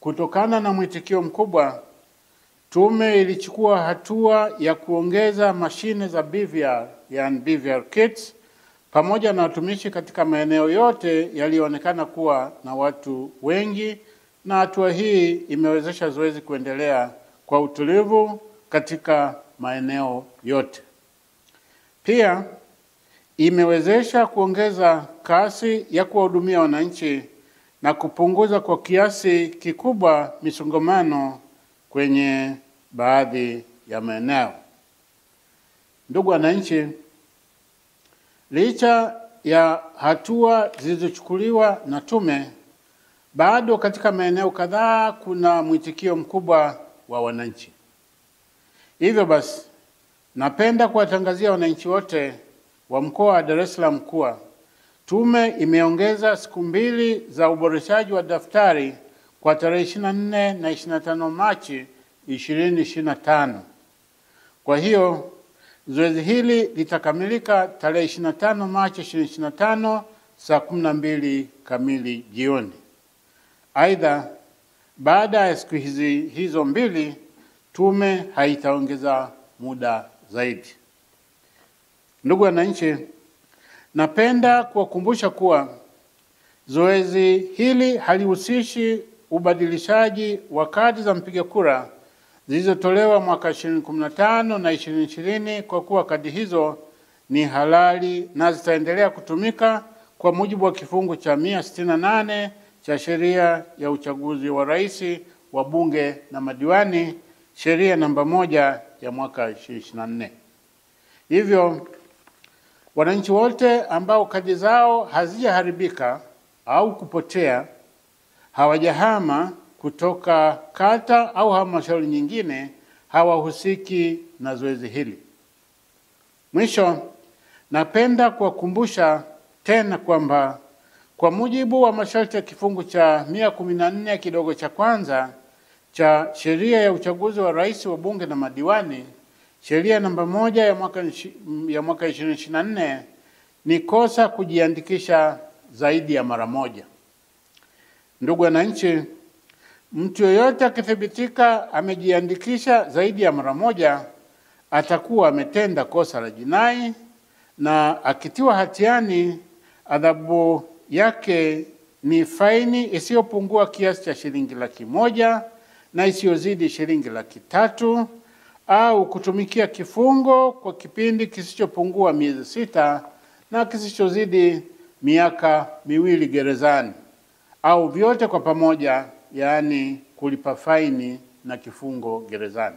Kutokana na mwitikio mkubwa, tume ilichukua hatua ya kuongeza mashine za BVR, yani BVR kits, pamoja na watumishi katika maeneo yote yaliyoonekana kuwa na watu wengi, na hatua hii imewezesha zoezi kuendelea kwa utulivu katika maeneo yote. Pia imewezesha kuongeza kasi ya kuwahudumia wananchi na kupunguza kwa kiasi kikubwa misongamano kwenye baadhi ya maeneo. Ndugu wananchi, licha ya hatua zilizochukuliwa na tume, bado katika maeneo kadhaa kuna mwitikio mkubwa wa wananchi. Hivyo basi, napenda kuwatangazia wananchi wote wa mkoa wa Dar es Salaam kuwa tume imeongeza siku 2 za uboreshaji wa daftari kwa tarehe 24 na 25 Machi 2025. Kwa hiyo zoezi hili litakamilika tarehe 25 Machi 2025 saa 12 kamili jioni. Aidha, baada ya siku hizo 2, tume haitaongeza muda zaidi. Ndugu wananchi, napenda kuwakumbusha kuwa zoezi hili halihusishi ubadilishaji wa kadi za mpiga kura zilizotolewa mwaka 2015 na 2020, kwa kuwa kadi hizo ni halali na zitaendelea kutumika kwa mujibu wa kifungu cha 168 cha Sheria ya Uchaguzi wa Rais, wa Bunge na Madiwani, Sheria namba 1 ya mwaka 2024. Hivyo, wananchi wote ambao kadi zao hazijaharibika au kupotea, hawajahama kutoka kata au halmashauri nyingine, hawahusiki na zoezi hili. Mwisho, napenda kuwakumbusha tena kwamba kwa mujibu wa masharti ya kifungu cha 114 kidogo cha kwanza cha Sheria ya Uchaguzi wa Rais, wa Bunge na Madiwani, Sheria namba 1 ya mwaka 2024, ni kosa kujiandikisha zaidi ya mara moja. Ndugu wananchi, mtu yeyote akithibitika amejiandikisha zaidi ya mara moja atakuwa ametenda kosa la jinai, na akitiwa hatiani adhabu yake ni faini isiyopungua kiasi cha shilingi 100,000 na isiyozidi shilingi 300,000, au kutumikia kifungo kwa kipindi kisichopungua miezi 6 na kisichozidi miaka 2 gerezani, au vyote kwa pamoja, yaani kulipa faini na kifungo gerezani.